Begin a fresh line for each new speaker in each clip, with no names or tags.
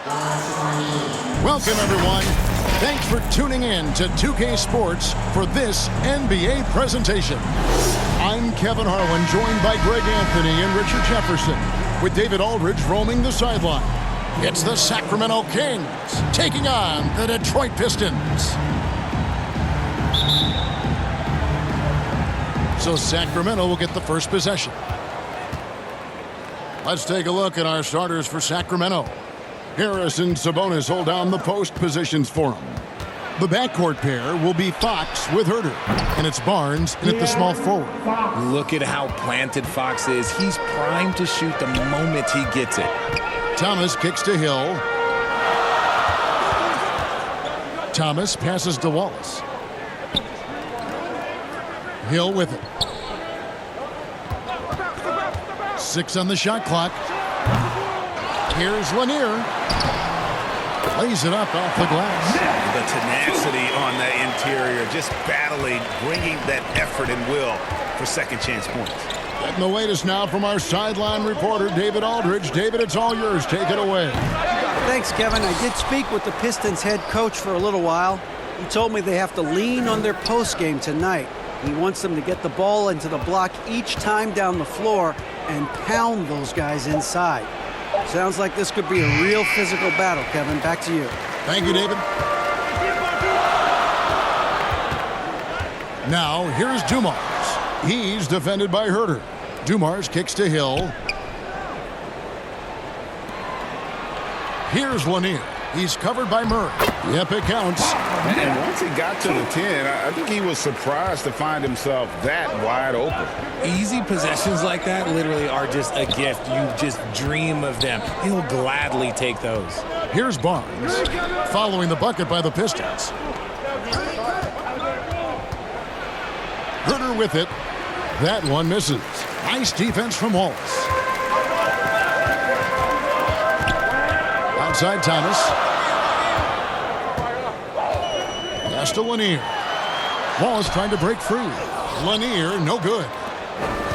Welcome, everyone. Thanks for tuning in to 2K Sports for this NBA presentation. I'm Kevin Harlan, joined by Greg Anthony and Richard Jefferson, with David Aldridge roaming the sideline. It's the Sacramento Kings taking on the Detroit Pistons. So Sacramento will get the first possession. Let's take a look at our starters for Sacramento. Harris and Sabonis hold down the post positions for him. The backcourt pair will be Fox with Huerter, and it's Barnes in at the small forward.
Look at how planted Fox is. He's primed to shoot the moment he gets it.
Thomas kicks to Hill. Thomas passes to Wallace. Hill with it. 6 on the shot clock. Here's Lanier. Lays it up off the glass.
The tenacity on that interior, just battling, bringing that effort and will for second chance points.
Getting the latest now from our sideline reporter, David Aldridge. David, it's all yours. Take it away.
Thanks, Kevin. I did speak with the Pistons head coach for a little while. He told me they have to lean on their post game tonight. He wants them to get the ball into the block each time down the floor and pound those guys inside. Sounds like this could be a real physical battle, Kevin. Back to you.
Thank you, David. Now, here's Dumars. He's defended by Huerter. Dumars kicks to Hill. Here's Lanier. He's covered by Murray. Yep, it counts.
And once he got to the 10, I think he was surprised to find himself that wide open.
Easy possessions like that literally are just a gift. You just dream of them. He'll gladly take those.
Here's Barnes, following the bucket by the Pistons. Huerter with it. That one misses. Nice defense from Wallace. Outside Thomas. Pass to Lanier. Wallace trying to break free. Lanier, no good.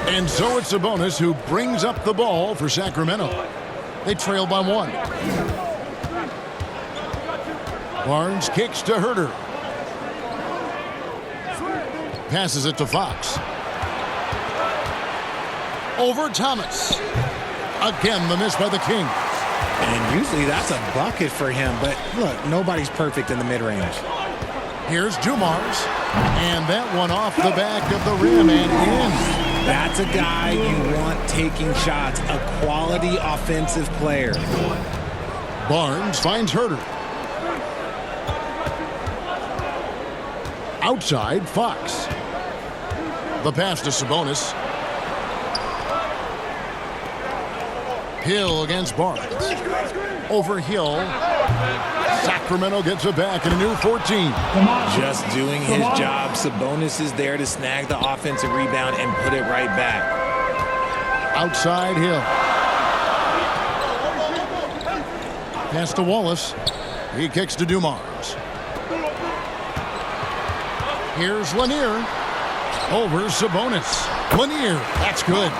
And so it's Sabonis who brings up the ball for Sacramento. They trail by 1. Barnes kicks to Huerter. Passes it to Fox. Over Thomas. Again, the miss by the Kings.
And usually that's a bucket for him, but look, nobody's perfect in the mid-range.
Here's Dumars. And that one off the back of the rim and in.
That's a guy you want taking shots, a quality offensive player.
Barnes finds Huerter. Outside, Fox. The pass to Sabonis. Hill against Barnes. Over Hill. Sacramento gets it back in a new 14.
Just doing his job. Sabonis is there to snag the offensive rebound and put it right back.
Outside Hill. Pass to Wallace. He kicks to Dumars. Here's Lanier. Over Sabonis. Lanier. That's good.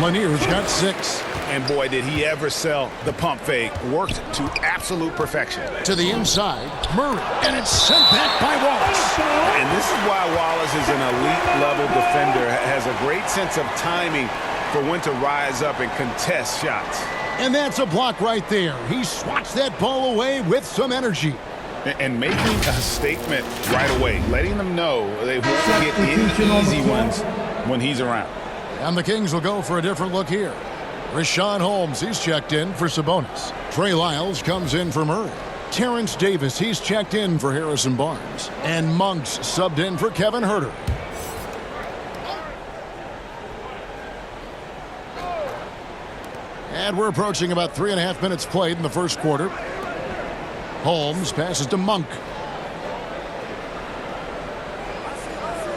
Lanier's got 6.
And boy, did he ever sell the pump fake. Worked to absolute perfection.
To the inside, Murray. And it's sent back by Wallace.
And this is why Wallace is an elite-level defender. Has a great sense of timing for when to rise up and contest shots.
And that's a block right there. He swats that ball away with some energy.
And making a statement right away. Letting them know they won't get any easy ones when he's around.
And the Kings will go for a different look here. Richaun Holmes, he's checked in for Sabonis. Trey Lyles comes in for Murray. Terrence Davis, he's checked in for Harrison Barnes. And Monks subbed in for Kevin Huerter. And we're approaching about 3.5 minutes played in the first quarter. Holmes passes to Monk.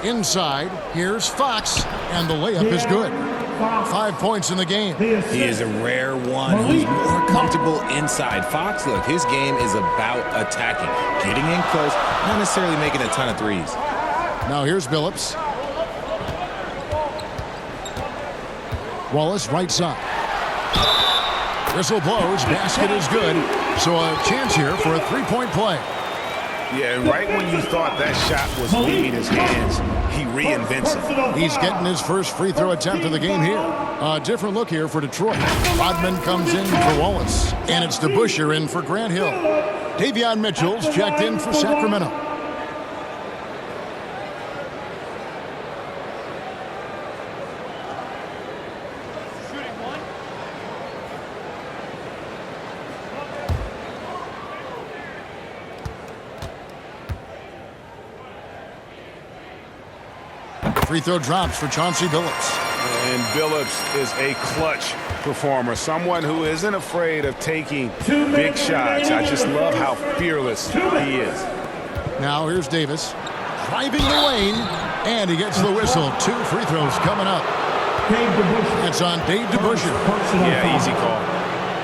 Inside, here's Fox, and the layup is good. 5 points in the game.
He is a rare one who's more comfortable inside. Fox, look, his game is about attacking, getting in close, not necessarily making a ton of threes.
Now here's Billups. Wallace right side. Whistle blows. Basket is good. So a chance here for a three-point play.
Yeah, and right when you thought that shot was leaving his hands, he reinvents it.
He's getting his first free throw attempt of the game here. A different look here for Detroit. Rodman comes in for Wallace. And it's DeBusschere in for Grant Hill. Davion Mitchell's checked in for Sacramento. Free throw drops for Chauncey Billups.
And Billups is a clutch performer, someone who isn't afraid of taking big shots. I just love how fearless he is.
Now here's Davis driving the lane, and he gets the whistle. 2 free throws coming up. It's on Dave DeBusschere.
Yeah, easy call.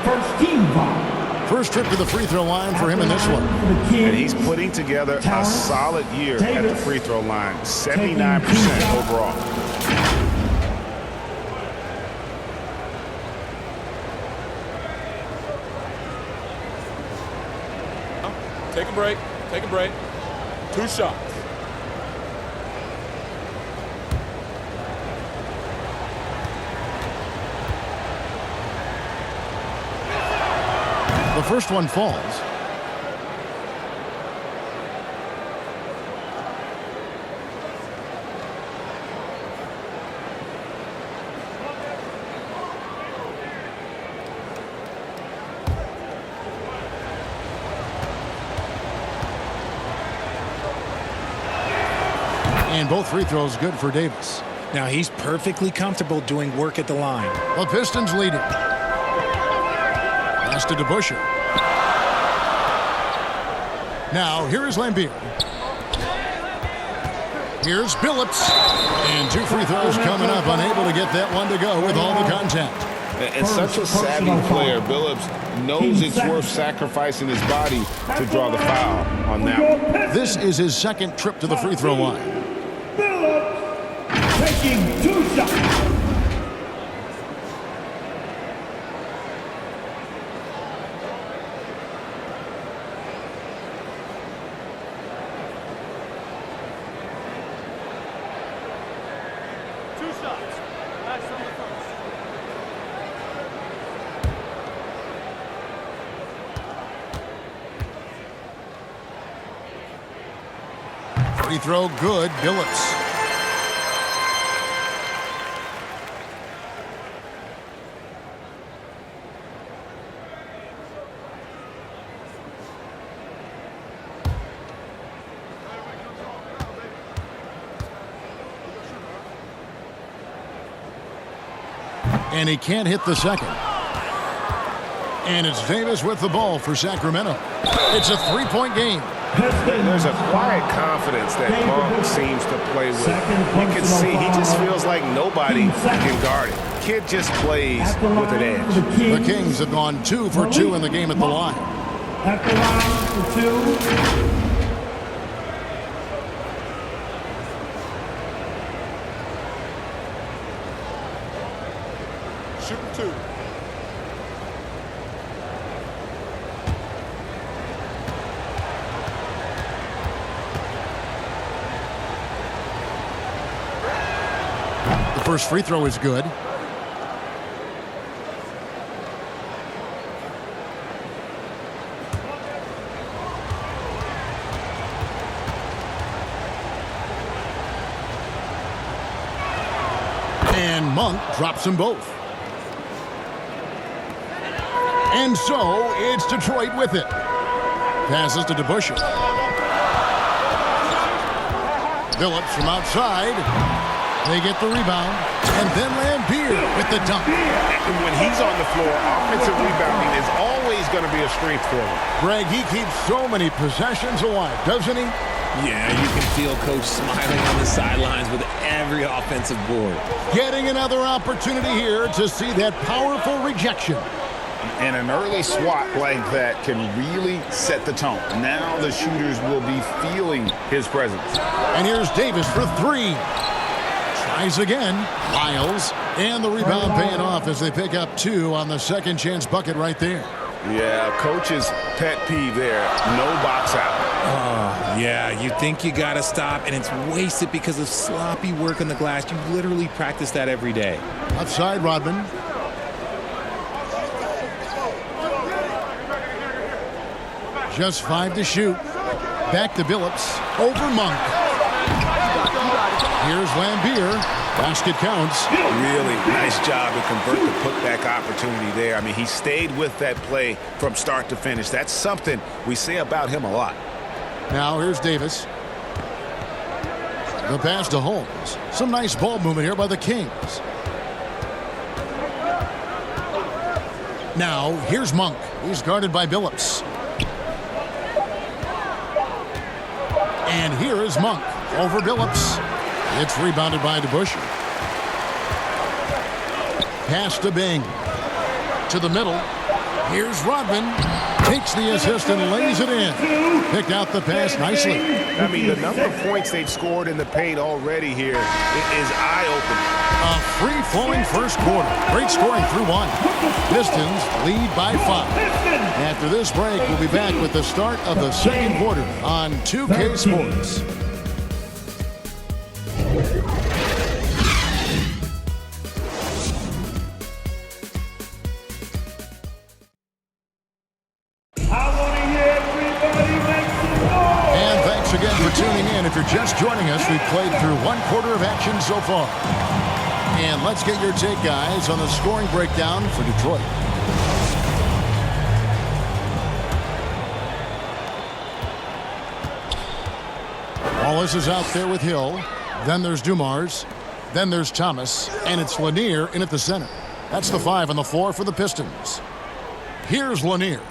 First team foul.
First trip to the free throw line for him in this one.
And he's putting together a solid year at the free throw line. 79% overall.
Take a break. Take a break. 2 shots.
The first one falls. And both free throws good for Davis.
Now he's perfectly comfortable doing work at the line.
The Pistons lead it. Pass to DeBusschere. Now here is Lambier. Here's Billups. And 2 free throws coming up. Unable to get that one to go with all the contact.
And such a savvy player. Billups knows it's worth sacrificing his body to draw the foul on that one.
This is his second trip to the free throw line.
Billups taking 2 shots.
Free throw good. Billups. And he can't hit the second. And it's Davis with the ball for Sacramento. It's a 3-point game.
There's a quiet confidence that Monk seems to play with. You can see he just feels like nobody can guard it. Kid just plays with an edge.
The Kings have gone 2 for 2 in the game at the line.
At the line for 2.
Shooting 2.
The first free throw is good. And Monk drops them both. And so it's Detroit with it. Passes to DeBusschere. Billups from outside. They get the rebound. And then Lambier with the dunk.
And when he's on the floor, offensive rebounding is always going to be a strength for him.
Greg, he keeps so many possessions alive, doesn't he?
Yeah, you can feel Coach smiling on the sidelines with every offensive board.
Getting another opportunity here to see that powerful rejection.
And an early swat like that can really set the tone. Now the shooters will be feeling his presence.
And here's Davis for 3. Tries again. Miles. And the rebound paying off as they pick up 2 on the second chance bucket right there.
Yeah, coach's pet peeve there. No box out.
Yeah, you think you got to stop, and it's wasted because of sloppy work on the glass. You literally practice that every day.
Outside Rodman. Just 5 to shoot. Back to Billups. Over Monk. Here's Lambier. Basket counts.
Really nice job to convert the putback opportunity there. I mean, he stayed with that play from start to finish. That's something we say about him a lot.
Now here's Davis. The pass to Holmes. Some nice ball movement here by the Kings. Now here's Monk. He's guarded by Billups. And here is Monk over Billups. It's rebounded by DeBusschere. Pass to Bing. To the middle. Here's Rodman. Takes the assist and lays it in. Picked out the pass nicely.
I mean, the number of points they've scored in the paint already here is eye-opening.
A free-flowing first quarter. Great scoring through 1. Pistons lead by 5. After this break, we'll be back with the start of the second quarter on 2K Sports. And thanks again for tuning in. If you're just joining us, we've played through 1 quarter of action so far. And let's get your take, guys, on the scoring breakdown for Detroit. Wallace is out there with Hill. Then there's Dumars. Then there's Thomas. And it's Lanier in at the center. That's the 5 on the floor for the Pistons. Here's Lanier.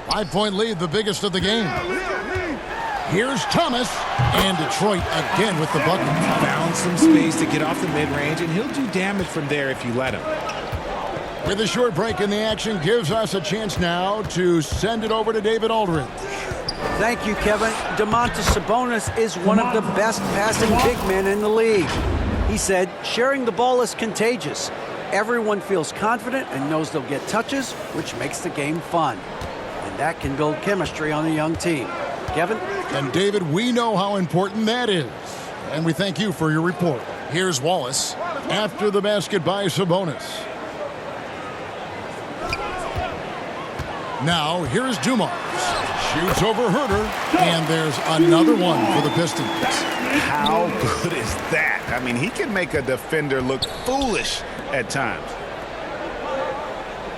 5-point lead, the biggest of the game. Here's Thomas. And Detroit again with the bucket.
Found some space to get off the mid-range, and he'll do damage from there if you let him.
With a short break in the action, gives us a chance now to send it over to David Aldridge.
Thank you, Kevin. Domantas Sabonis is one of the best passing big men in the league. He said, sharing the ball is contagious. Everyone feels confident and knows they'll get touches, which makes the game fun. And that can build chemistry on a young team. Kevin?
And David, we know how important that is. And we thank you for your report. Here's Wallace after the basket by Sabonis. Now, here's Dumars. Shoots over Herter, and there's another one for the Pistons.
How good is that? I mean, he can make a defender look foolish at times.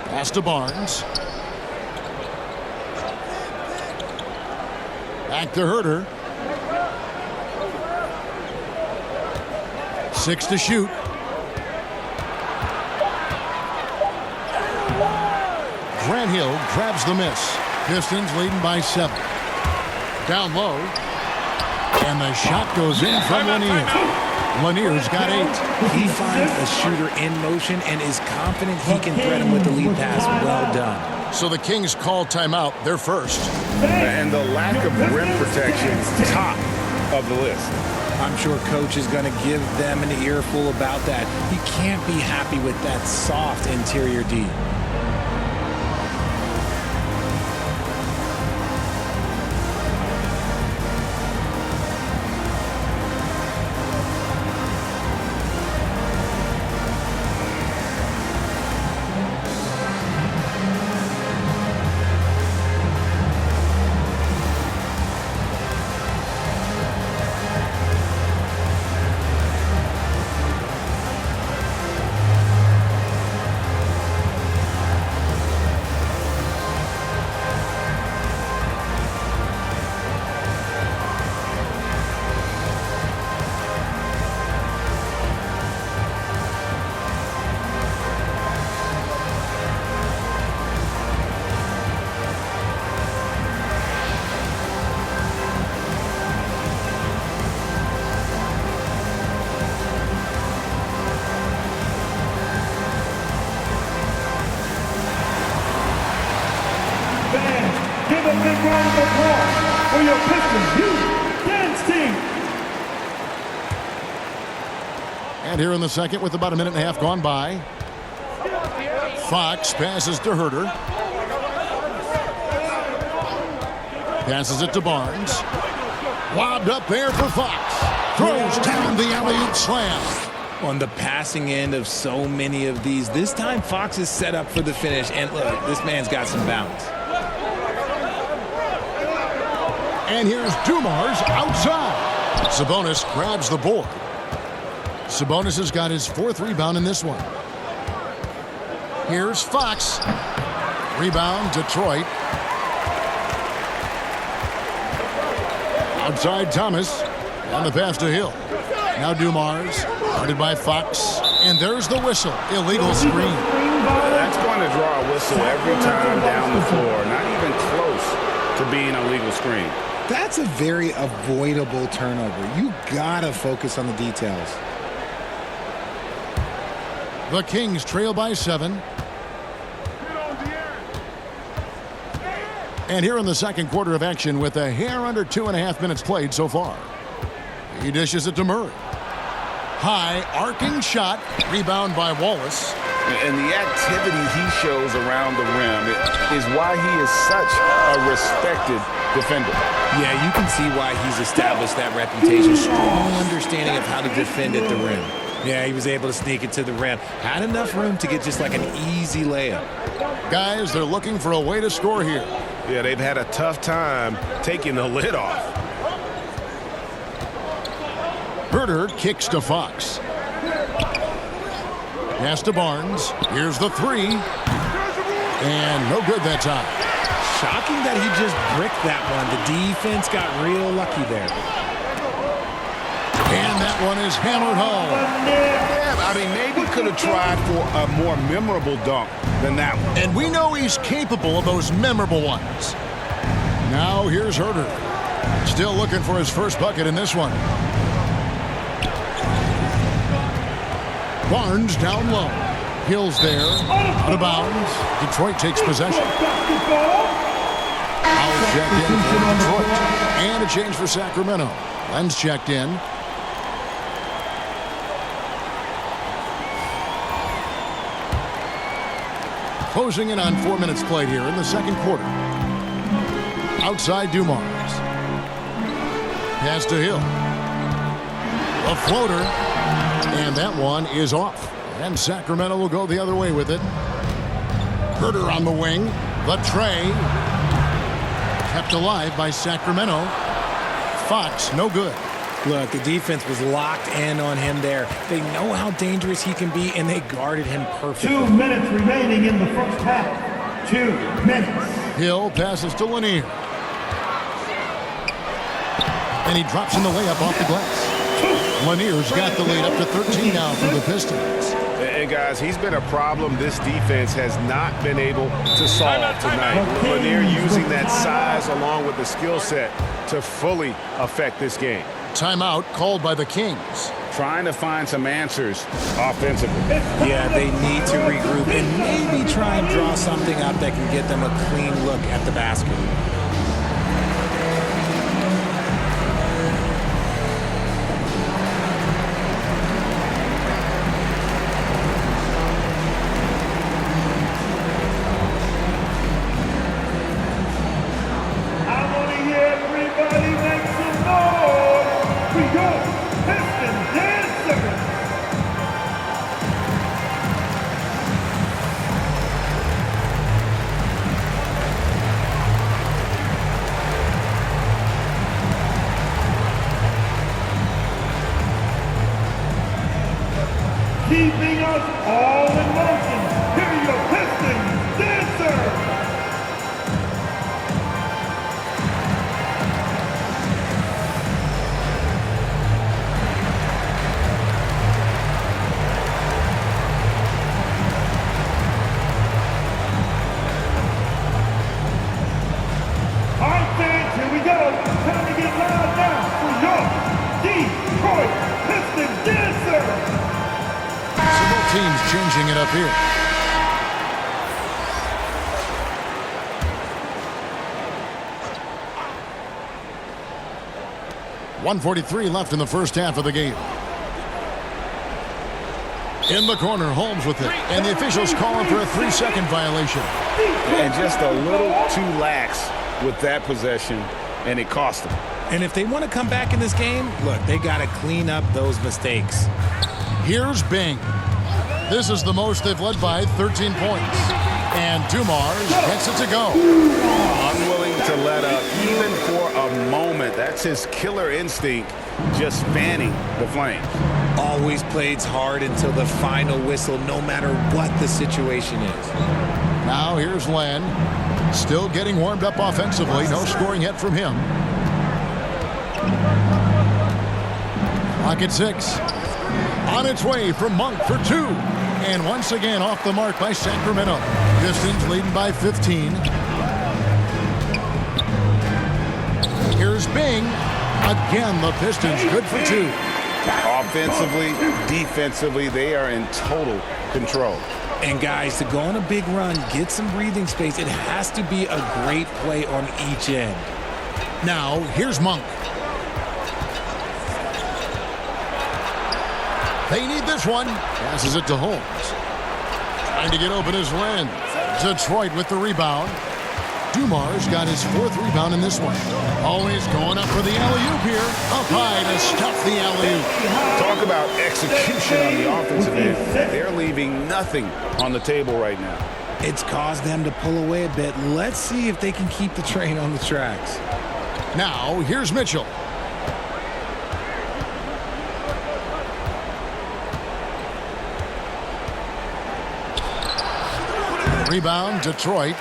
Pass to Barnes. Back to Herter. 6 to shoot. Grant Hill grabs the miss. Pistons leading by 7. Down low. And the shot goes in from Lanier. Lanier's got 8.
He finds a shooter in motion and is confident he can threat him with the lead pass. Well done.
So the Kings call timeout. They're first.
And the lack of rim protection, top of the list.
I'm sure coach is going to give them an earful about that. He can't be happy with that soft interior D.
Give a big round of applause for your Pistons Youth Dance Team.
And here in the second with about a minute and a half gone by. Fox passes to Herder. Passes it to Barnes. Lobbed up there for Fox. Throws down the alley-oop slam.
On the passing end of so many of these, this time Fox is set up for the finish. And look, this man's got some bounce.
And here's Dumars outside. Sabonis grabs the board. Sabonis has got his 4th rebound in this one. Here's Fox. Rebound, Detroit. Outside Thomas. And the pass to Hill. Now Dumars. Guarded by Fox. And there's the whistle. Illegal screen.
That's going to draw a whistle every time down the floor. Not even close to being a legal screen.
That's a very avoidable turnover. You gotta focus on the details.
The Kings trail by 7. And here in the second quarter of action with a hair under 2.5 minutes played so far. He dishes it to Murray. High arcing shot. Rebound by Wallace.
And the activity he shows around the rim is why he is such a respected defender.
Yeah, you can see why he's established that reputation. Strong understanding of how to defend at the rim. Yeah, he was able to sneak it to the rim. Had enough room to get just like an easy layup.
Guys, they're looking for a way to score here.
Yeah, they've had a tough time taking the lid off.
Herder kicks to Fox. Pass to Barnes. Here's the 3. And no good that time.
Shocking that he just bricked that one. The defense got real lucky there.
And that one is hammered home.
Yeah, I mean, maybe could have tried for a more memorable dunk than that one.
And we know he's capable of those memorable ones. Now here's Herder. Still looking for his first bucket in this one. Barnes down low. Hill's there. Out of bounds. Detroit takes possession. Foul check in for Detroit. And a change for Sacramento. Len's checked in. Closing in on 4 minutes played here in the second quarter. Outside Dumars. Pass to Hill. A floater. And that one is off. And Sacramento will go the other way with it. Herder on the wing. The tray. Kept alive by Sacramento. Fox, no good.
Look, the defense was locked in on him there. They know how dangerous he can be, and they guarded him perfectly.
2 minutes remaining in the first half. 2 minutes.
Hill passes to Lanier. And he drops in the layup off the glass. Lanier's got the lead up to 13 now for the Pistons.
And guys, he's been a problem this defense has not been able to solve tonight. Lanier using that size along with the skill set to fully affect this game.
Timeout called by the Kings.
Trying to find some answers offensively.
Yeah, they need to regroup and maybe try and draw something up that can get them a clean look at the basket.
Keeping us all in motion. Here are your Pistons dancers. All right, fans, here we go. Time to get loud now for your Detroit Pistons dancers.
Teams changing it up here. .143 left in the first half of the game. In the corner, Holmes with it. And the officials calling for a 3-second violation.
And just a little too lax with that possession, and it cost them.
And if they want to come back in this game, look, they got to clean up those mistakes.
Here's Bing. This is the most they've led by 13 points. And Dumars gets it to go.
Unwilling to let up, even for a moment. That's his killer instinct, just fanning the flames.
Always plays hard until the final whistle, no matter what the situation is.
Now here's Len. Still getting warmed up offensively. No scoring yet from him. Clock at 6. On its way from Monk for 2. And once again off the mark by Sacramento. Pistons leading by 15. Here's Bing. Again, the Pistons good for 2.
Offensively, defensively, they are in total control.
And guys, to go on a big run, get some breathing space, it has to be a great play on each end.
Now, here's Monk. They need this one. Passes it to Holmes. Trying to get open is Len. Detroit with the rebound. Dumars got his 4th rebound in this one. Always going up for the alley-oop here. Up high to stuff the alley-oop.
Talk about execution on the offensive end. They're leaving nothing on the table right now.
It's caused them to pull away a bit. Let's see if they can keep the train on the tracks.
Now, here's Mitchell. Rebound, Detroit.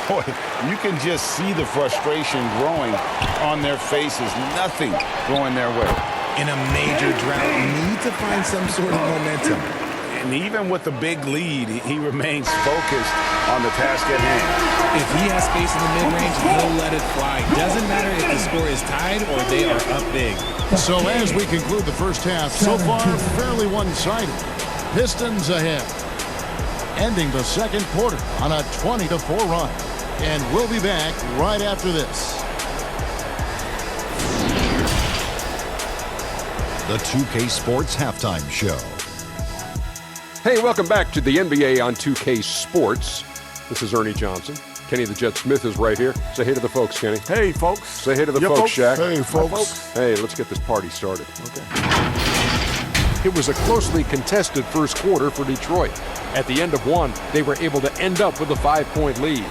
Boy, you can just see the frustration growing on their faces. Nothing going their way.
In a major drought, need to find some sort of momentum.
And even with the big lead, he remains focused on the task at hand.
If he has space in the mid-range, he'll let it fly. Doesn't matter if the score is tied or they are up big.
So as we conclude the first half, so far fairly one-sided. Pistons ahead. Ending the second quarter on a 20-4 run. And we'll be back right after this.
The 2K Sports Halftime Show.
Hey, welcome back to the NBA on 2K Sports. This is Ernie Johnson. Kenny the Jet Smith is right here. Say hey to the folks, Kenny.
Hey, folks.
Say hey to the folks, Shaq.
Hey, folks.
Hey, let's get this party started. Okay. It was a closely contested first quarter for Detroit. At the end of one, they were able to end up with a 5-point lead.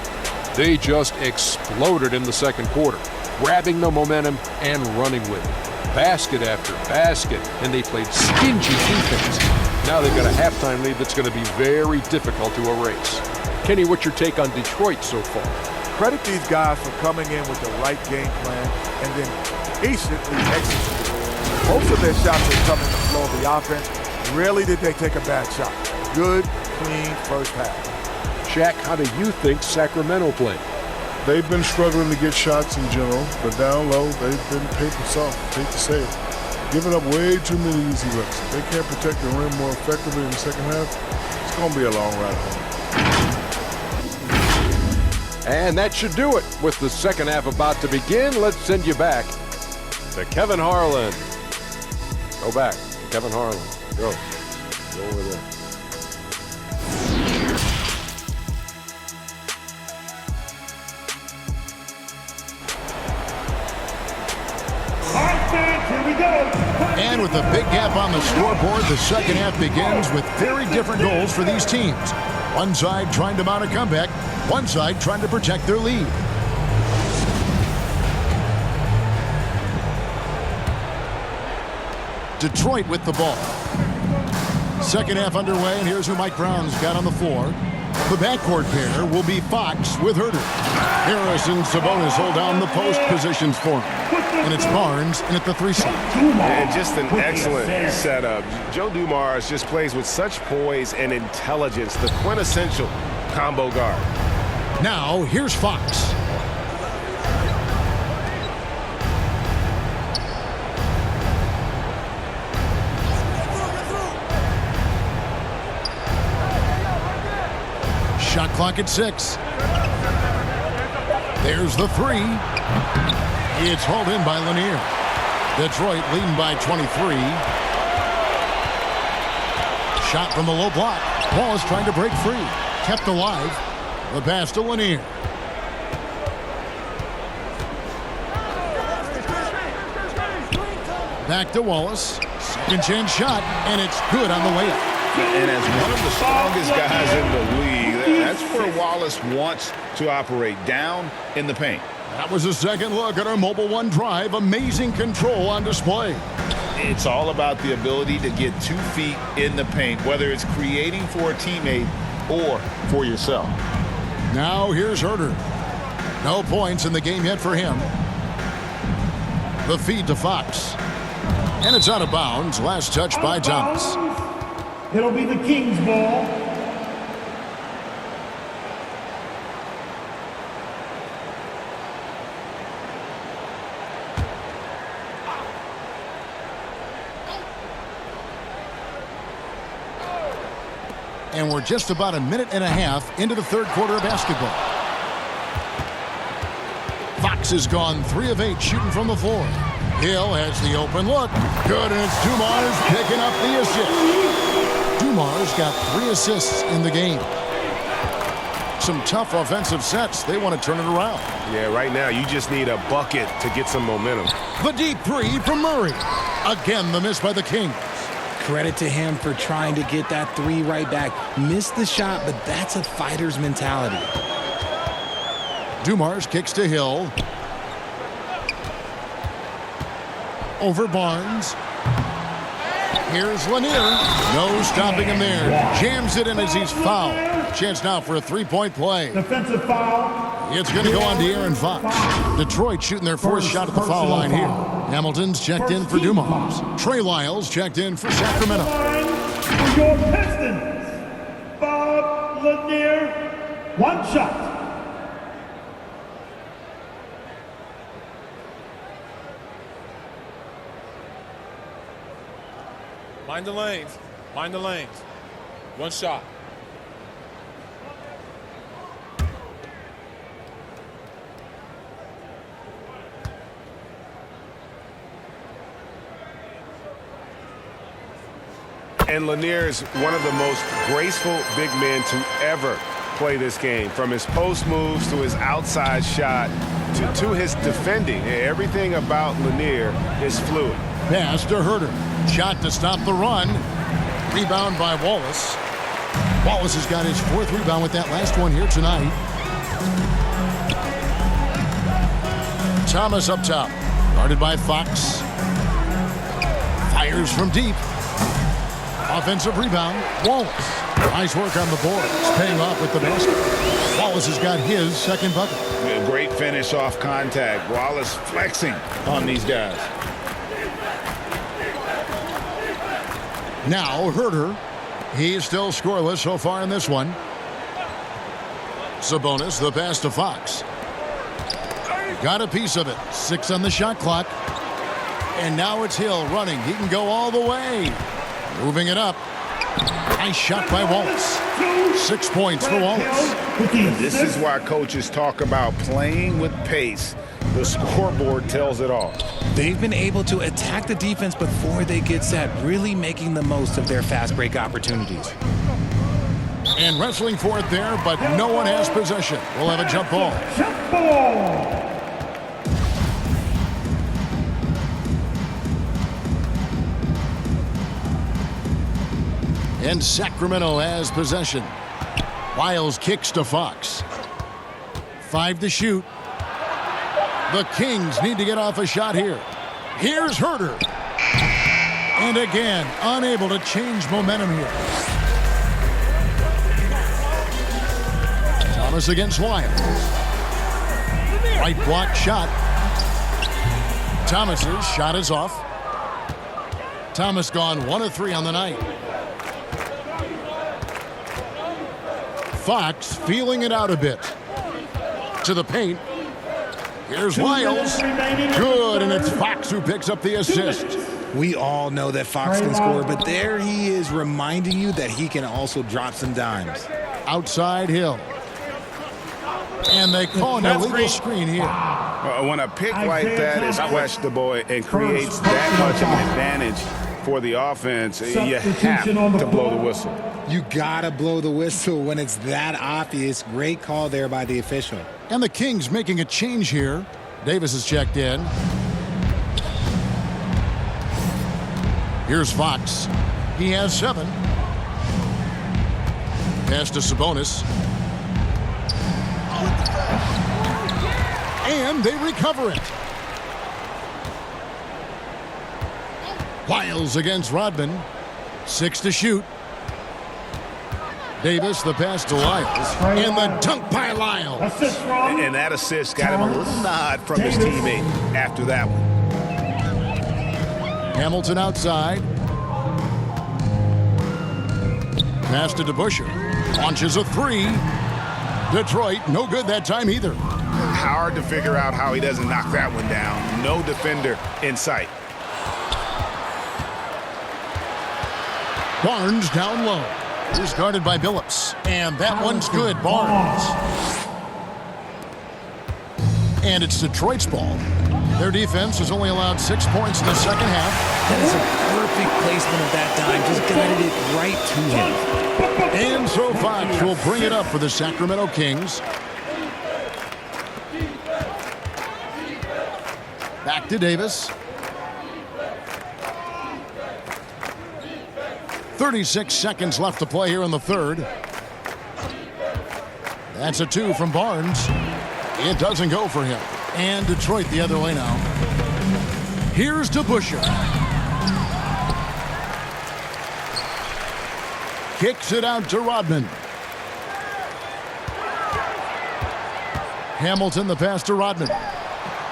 They just exploded in the second quarter, grabbing the momentum and running with it. Basket after basket, and they played stingy defense. Now they've got a halftime lead that's going to be very difficult to erase. Kenny, what's your take on Detroit so far?
Credit these guys for coming in with the right game plan and then patiently executing. Most of their shots are coming to the flow of the offense. Rarely did they take a bad shot. Good, clean first half.
Shaq, how do you think Sacramento played?
They've been struggling to get shots in general, but down low, they've been paper soft, hate to say it. Giving up way too many easy looks. If they can't protect the rim more effectively in the second half, it's going to be a long ride home.
And that should do it. With the second half about to begin, let's send you back to Kevin Harlan. Go back to Kevin Harlan. Go over there.
And with a big gap on the scoreboard, the second half begins with very different goals for these teams. One side trying to mount a comeback, one side trying to protect their lead. Detroit with the ball. Second half underway, and here's who Mike Brown's got on the floor. The backcourt pair will be Fox with Herter. Harris and Sabonis hold down the post positions for him. And it's Barnes in at the 3 slot.
And just an excellent setup. Joe Dumars just plays with such poise and intelligence, the quintessential combo guard.
Now, here's Fox. Shot clock at 6. There's the 3. It's hauled in by Lanier. Detroit leading by 23. Shot from the low block. Wallace trying to break free. Kept alive. The pass to Lanier. Back to Wallace. Second chance shot, and it's good on the way up.
And as one of the strongest guys in the league, that's where Wallace wants to operate, down in the paint.
That was a second look at our Mobile One drive. Amazing control on display.
It's all about the ability to get 2 feet in the paint, whether it's creating for a teammate or for yourself.
Now here's Herter. No points in the game yet for him. The feed to Fox. And it's out of bounds. Last touch by Thomas.
It'll be the Kings' ball.
And we're just about a minute and a half into the third quarter of basketball. Fox has gone 3 of 8 shooting from the floor. Hill has the open look. Good, and it's Dumars picking up the assist. Dumars got 3 assists in the game. Some tough offensive sets. They want to turn it around.
Yeah, right now you just need a bucket to get some momentum.
The deep three from Murray. Again, the miss by the Kings.
Credit to him for trying to get that 3 right back. Missed the shot, but that's a fighter's mentality.
Dumars kicks to Hill. Over Barnes. Here's Lanier. No stopping him there. Jams it in as he's fouled. Chance now for a 3-point play.
Defensive foul.
It's going to go on to Aaron Fox. Detroit shooting their 4th shot at the foul line here. Hamilton's checked in for Dumars. Trey Lyles checked in for Sacramento.
For your Pistons, Bob Lanier, 1 shot.
Mind the lanes. Mind the lanes. 1 shot.
And Lanier is one of the most graceful big men to ever play this game. From his post moves to his outside shot to his defending. Everything about Lanier is fluid.
Pass to Herter. Shot to stop the run. Rebound by Wallace. Wallace has got his 4th rebound with that last one here tonight. Thomas up top. Guarded by Fox. Fires from deep. Offensive rebound. Wallace. Nice work on the boards. Paying off with the basket. Wallace has got his 2nd bucket.
A great finish off contact. Wallace flexing on these guys.
Now Herter. He's still scoreless so far in this one. Sabonis, the pass to Fox. Got a piece of it. 6 on the shot clock. And now it's Hill running. He can go all the way. Moving it up. Nice shot by Wallace. 6 points for Wallace.
This is why coaches talk about playing with pace. The scoreboard tells it all.
They've been able to attack the defense before they get set, really making the most of their fast break opportunities.
And wrestling for it there, but no one has possession. We'll have a jump ball.
Jump ball.
And Sacramento has possession. Lyles kicks to Fox. 5 to shoot. The Kings need to get off a shot here. Here's Herter. And again, unable to change momentum here. Thomas against Lyles. Right block shot. Thomas's shot is off. Thomas gone 1 of 3 on the night. Fox feeling it out a bit. To the paint. Here's Lyles. Good, and it's Fox who picks up the assist.
We all know that Fox can score, but there he is reminding you that he can also drop some dimes.
Outside Hill. And they call an illegal screen here.
When a pick like that is questionable and creates that much of an advantage
for the offense, you have to blow the whistle.
You gotta blow the whistle when it's that obvious. Great call there by the official.
And the Kings making a change here. Davis is checked in. Here's Fox. He has 7. Pass to Sabonis. And they recover it. Lyles against Rodman. 6 to shoot. Davis, the pass to Lyles. And the dunk by Lyles.
And that assist got him a little nod from his teammate after that one.
Hamilton outside. Pass to DeBusschere. Launches a 3. Detroit, no good that time either.
Hard to figure out how he doesn't knock that one down. No defender in sight.
Barnes down low. He's guarded by Billups. And that one's good. Barnes. And it's Detroit's ball. Their defense has only allowed 6 points in the second half.
That is a perfect placement of that dime. Just guided it right to him.
And so Fox will bring it up for the Sacramento Kings. Back to Davis. 36 seconds left to play here in the third. That's a 2 from Barnes. It doesn't go for him. And Detroit the other way now. Here's DeBusschere. Kicks it out to Rodman. Hamilton the pass to Rodman.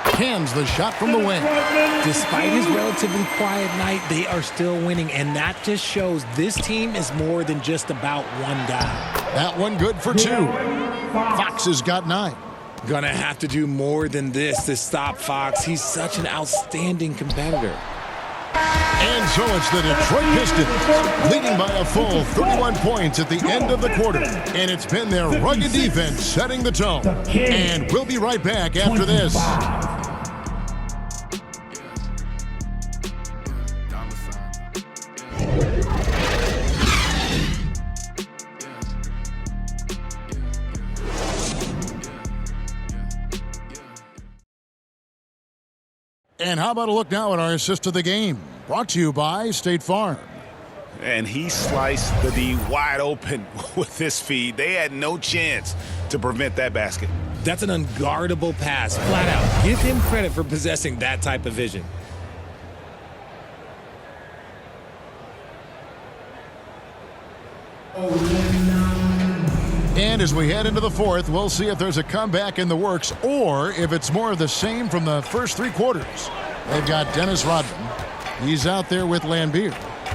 Cans the shot from the wing.
Despite his relatively quiet night, they are still winning, and that just shows this team is more than just about one guy.
That one good for 2. Fox has got 9.
Gonna have to do more than this to stop Fox. He's such an outstanding competitor.
And so it's the Detroit Pistons leading by a full 31 points at the end of the quarter. And it's been their rugged defense setting the tone. And we'll be right back after this. And how about a look now at our assist of the game? Brought to you by State Farm.
And he sliced the D wide open with this feed. They had no chance to prevent that basket.
That's an unguardable pass, flat out. Give him credit for possessing that type of vision.
And as we head into the fourth, we'll see if there's a comeback in the works or if it's more of the same from the first 3 quarters. They've got Dennis Rodman. He's out there with Lambeer.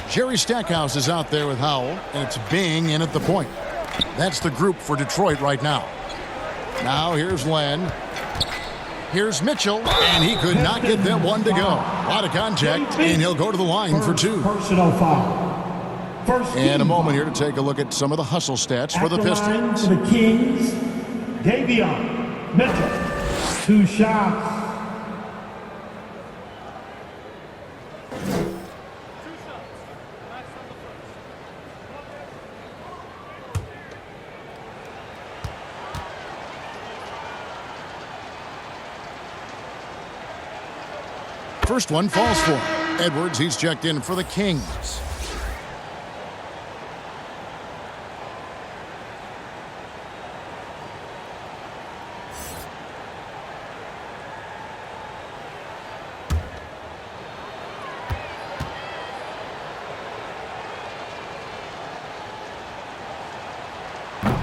Jerry Stackhouse is out there with Howell, and it's Bing in at the point. That's the group for Detroit right now. Now here's Len. Here's Mitchell, and he could not get them one to go. A lot of contact, and he'll go to the line for 2.
Personal foul.
And a moment here to take a look at some of the hustle stats for the Pistons.
The Kings, Davion Mitchell, 2 shots.
First one falls for him. Edwards, he's checked in for the Kings.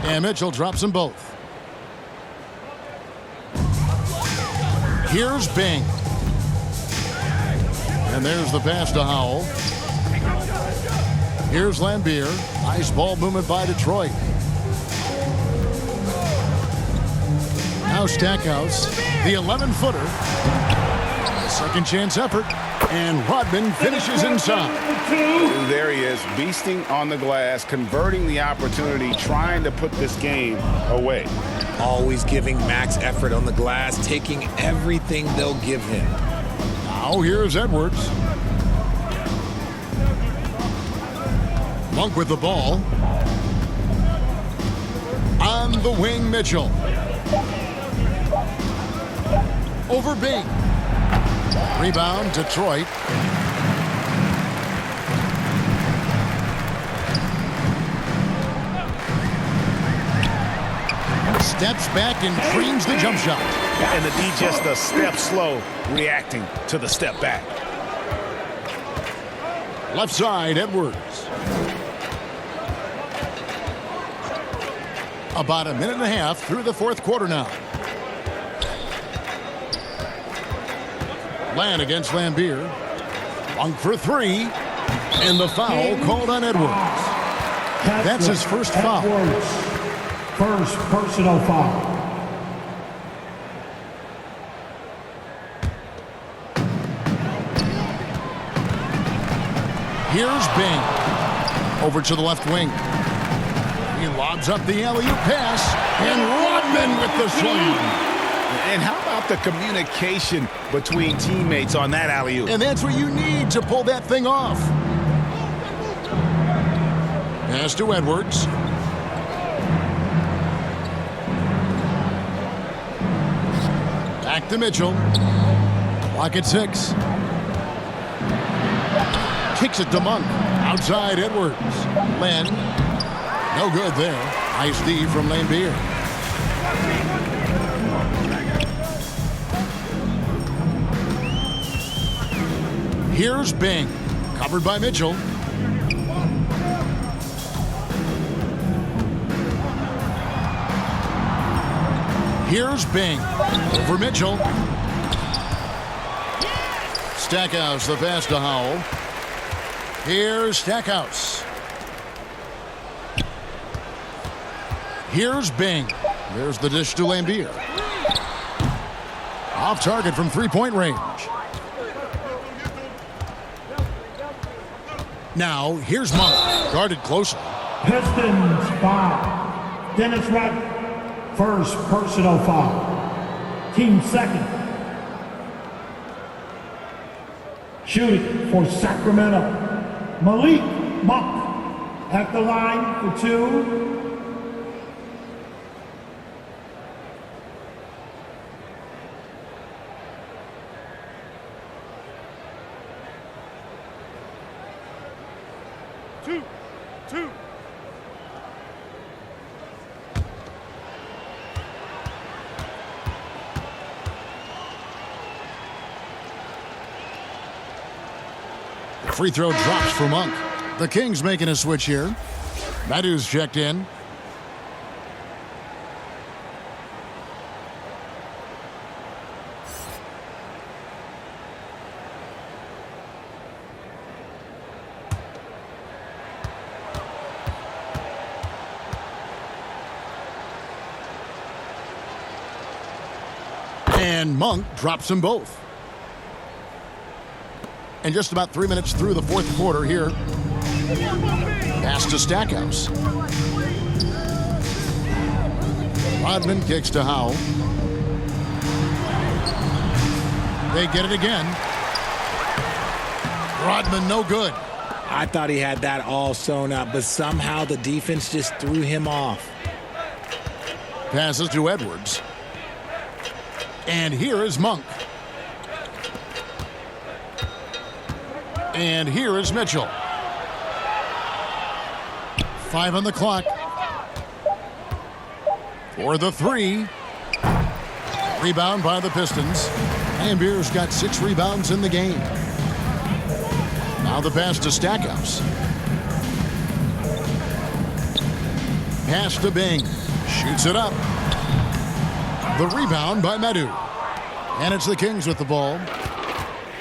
And Mitchell drops them both. Here's Bing. And there's the pass to Howell. Here's Lambeer. Nice ball movement by Detroit. Now Stackhouse, the 11-footer. Second chance effort. And Rodman finishes inside.
There he is, beasting on the glass, converting the opportunity, trying to put this game away.
Always giving max effort on the glass, taking everything they'll give him.
Now here's Edwards. Monk with the ball. On the wing, Mitchell. Over Bing. Rebound, Detroit. Steps back and creams the jump shot.
And the D just a step slow, reacting to the step back.
Left side, Edwards. About a minute and a half through the fourth quarter now. Land against Lambier. Monk for three. And the foul called on Edwards. That's his first foul.
First personal foul.
Here's Bing. Over to the left wing. He lobs up the alley-oop pass. And Rodman with the slam.
And how about the communication between teammates on that alley-oop?
And that's what you need to pull that thing off. Pass to Edwards. Back to Mitchell. Clock at 6. Kicks it to Monk. Outside Edwards. Len. No good there. Nice D from Lambier. Here's Bing. Covered by Mitchell. Here's Bing. Over Mitchell. Stackhouse, the pass to Howell. Here's Stackhouse. Here's Bing. There's the dish to Lambier. Off target from three-point range. Now, here's Monk. Guarded closely.
Pistons foul. Dennis Rodman. First personal foul. Team second. Shooting for Sacramento, Malik Monk at the line for two. Two.
Free throw drops for Monk. The Kings making a switch here. Madu's checked in. And Monk drops them both. And just about 3 minutes through the fourth quarter here. Pass to Stackhouse. Rodman kicks to Howell. They get it again. Rodman no good.
I thought he had that all sewn up, but somehow the defense just threw him off.
Passes to Edwards. And here is Monk. And here is Mitchell. 5 on the clock. For the three. Rebound by the Pistons. Lambier's got 6 rebounds in the game. Now the pass to Stackhouse. Pass to Bing. Shoots it up. The rebound by Madu. And it's the Kings with the ball.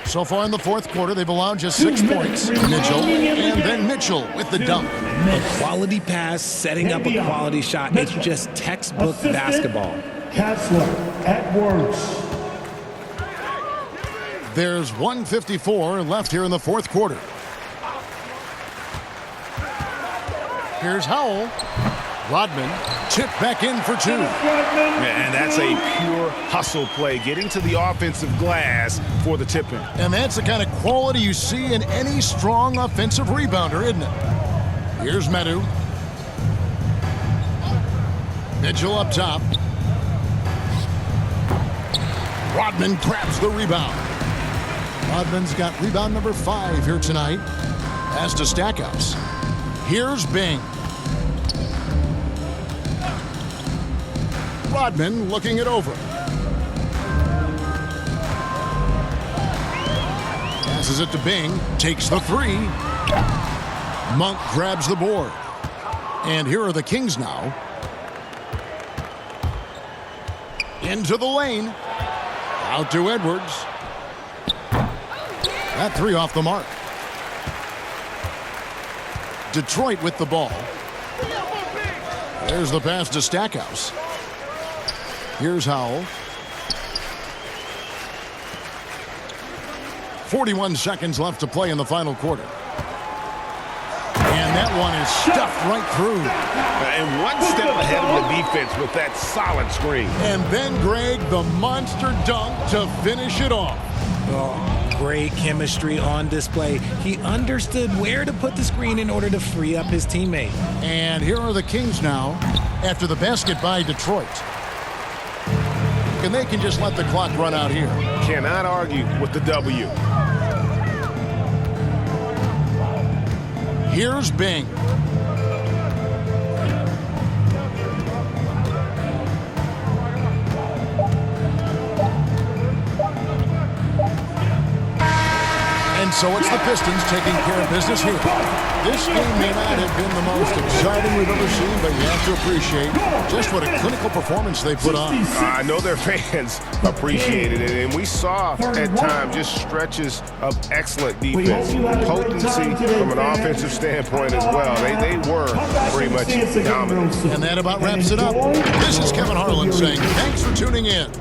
So far in the fourth quarter, they've allowed just 6 points. Mitchell, and then Mitchell with the dunk.
A quality pass, setting up a quality shot. It's just textbook basketball.
Kessler, Edwards.
There's 1:54 left here in the fourth quarter. Here's Howell. Rodman tipped back in for 2.
And that's a pure hustle play, getting to the offensive glass for the tip-in.
And that's the kind of quality you see in any strong offensive rebounder, isn't it? Here's Medu. Mitchell up top. Rodman grabs the rebound. Rodman's got rebound number 5 here tonight. As to Stackhouse. Here's Bing. Rodman looking it over. Passes it to Bing. Takes the 3. Monk grabs the board. And here are the Kings now. Into the lane. Out to Edwards. That 3 off the mark. Detroit with the ball. There's the pass to Stackhouse. Here's Howell. 41 seconds left to play in the final quarter. And that one is stuffed right through.
And one step ahead of the defense with that solid screen.
And then, Greg, the monster dunk to finish it off.
Oh, great chemistry on display. He understood where to put the screen in order to free up his teammate.
And here are the Kings now after the basket by Detroit. And they can just let the clock run out here.
Cannot argue with the W.
Here's Bing. And so it's the Pistons taking care of business here. This game may not have been the most exciting we've ever seen, but you have to appreciate just what a clinical performance they put on.
I know their fans appreciated it, and we saw at times just stretches of excellent defense, potency from an offensive standpoint as well. They were pretty much dominant.
And that about wraps it up. This is Kevin Harlan saying thanks for tuning in.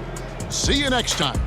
See you next time.